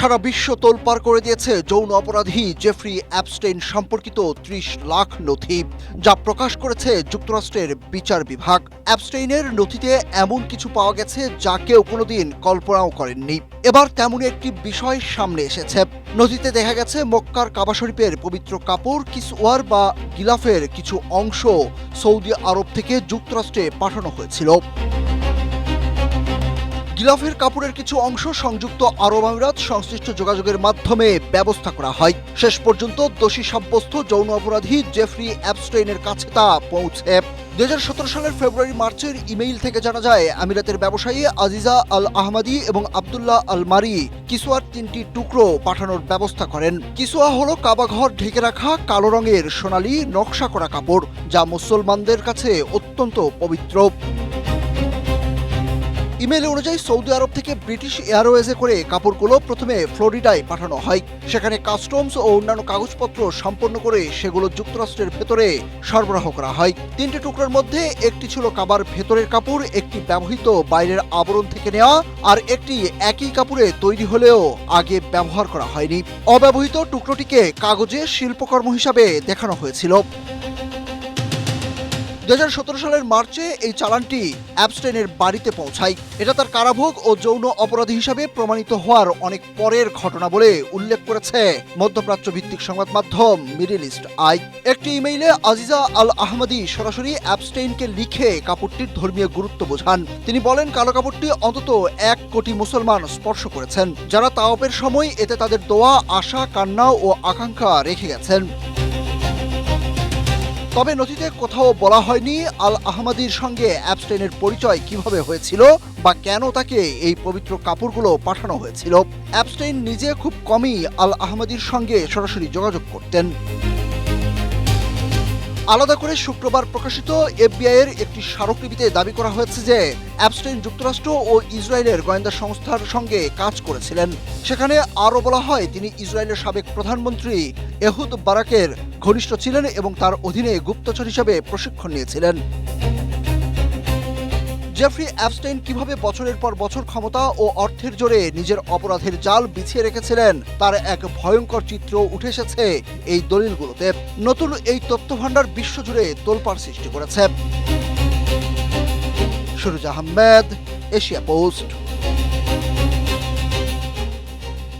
সারা বিশ্ব তোলপাড় করে দিয়েছে যৌন অপরাধী জেফ্রি অ্যাপস্টেইন সম্পর্কিত ৩০ লাখ নথি, যা প্রকাশ করেছে যুক্তরাষ্ট্রের বিচার বিভাগ। অ্যাপস্টেইনের নথিতে এমন কিছু পাওয়া গেছে যা কেউ কোনোদিন কল্পনাও করেননি। এবার তেমনই একটি বিষয় সামনে এসেছে। নথিতে দেখা গেছে মক্কার কাবা শরীফের পবিত্র কাপড় কিসওয়ার বা গিলাফের কিছু অংশ সৌদি আরব থেকে যুক্তরাষ্ট্রে পাঠানো হয়েছিল। গিলাফের কাপড়ের কিছু অংশ সংযুক্ত আরব আমিরাত সংশ্লিষ্ট যোগাযোগের মাধ্যমে ব্যবস্থা করা হয়। শেষ পর্যন্ত দোষী সাব্যস্ত যৌন অপরাধী জেফ্রি অ্যাপস্টেইনের কাছে তা পৌঁছে। ২০১৭ সালের ফেব্রুয়ারি-মার্চের ইমেইল থেকে জানা যায়, আমিরাতের ব্যবসায়ী আজিজা আল আহমাদি এবং আবদুল্লাহ আল মারি কিসওয়ার ৩টি টুকরো পাঠানোর ব্যবস্থা করেন। কিসওয়া হলো কাবাঘর ঢেকে রাখা কালো রঙের সোনালী নকশা করা কাপড়, যা মুসলমানদের কাছে অত্যন্ত পবিত্র। ইমেল অনুযায়ী সৌদি আরব থেকে ব্রিটিশ এয়ারওয়েজে করে কাপড়গুলো প্রথমে ফ্লোরিডায় পাঠানো হয়। সেখানে কাস্টমস ও অন্যান্য কাগজপত্র সম্পন্ন করে সেগুলো যুক্তরাষ্ট্রের ভেতরে সরবরাহ করা হয়। ৩টি টুকরোর মধ্যে একটি ছিল কাবার ভেতরের কাপড়, একটি ব্যবহৃত বাইরের আবরণ থেকে নেওয়া, আর একটি একই কাপড়ে তৈরি হলেও আগে ব্যবহার করা হয়নি। অব্যবহৃত টুকরোটিকে কাগজে শিল্পকর্ম হিসাবে দেখানো হয়েছিল। ২০১৭ সালের মার্চে এই চালানটি অ্যাপস্টেইনের বাড়িতে পৌঁছায়। এটা তার কারাভোগ ও যৌন অপরাধী হিসাবে প্রমাণিত হওয়ার অনেক পরের ঘটনা বলে উল্লেখ করেছে মধ্যপ্রাচ্য ভিত্তিক সংবাদ মাধ্যম মিডল ইস্ট আই। একটি ইমেইলে আজিজা আল আহমাদি সরাসরি অ্যাপস্টেইনকে লিখে কাপড়টির ধর্মীয় গুরুত্ব বোঝান। তিনি বলেন, কালো কাপড়টি অন্তত ১ কোটি মুসলমান স্পর্শ করেছেন, যারা তাওয়াফের সময় এতে তাদের দোয়া, আশা, কান্না ও আকাঙ্ক্ষা রেখে গেছেন। তবে নথিতে কোথাও বলা হয়নি আল আহমাদির সঙ্গে অ্যাপস্টেইনের পরিচয় কিভাবে হয়েছিল বা কেন তাকে এই পবিত্র কাপড়গুলো পাঠানো হয়েছিল। অ্যাপস্টেইন নিজে খুব কমই আল আহমাদির সঙ্গে সরাসরি যোগাযোগ করতেন। আলাদা করে শুক্রবার প্রকাশিত এফবিআইয়ের একটি স্মারকলিপিতে দাবি করা হয়েছে যে অ্যাপস্টেইন যুক্তরাষ্ট্র ও ইসরায়েলের গোয়েন্দা সংস্থার সঙ্গে কাজ করেছিলেন। সেখানে আরও বলা হয়, তিনি ইসরায়েলের সাবেক প্রধানমন্ত্রী এহুদ বারাকের ঘনিষ্ঠ ছিলেন এবং তার অধীনে গুপ্তচর হিসাবে প্রশিক্ষণ নিয়েছিলেন। জেফ্রি অ্যাপস্টেইন কিভাবে বছরের পর বছর ক্ষমতা ও অর্থের জোরে নিজের অপরাধের জাল বিছিয়ে রেখেছিলেন তার এক ভয়ঙ্কর চিত্র উঠে এসেছে এই দলিলগুলোতে। নতুন এই তথ্যভাণ্ডার বিশ্বজুড়ে তোলপাড় সৃষ্টি করেছে। Suruj Ahmed, Asia post.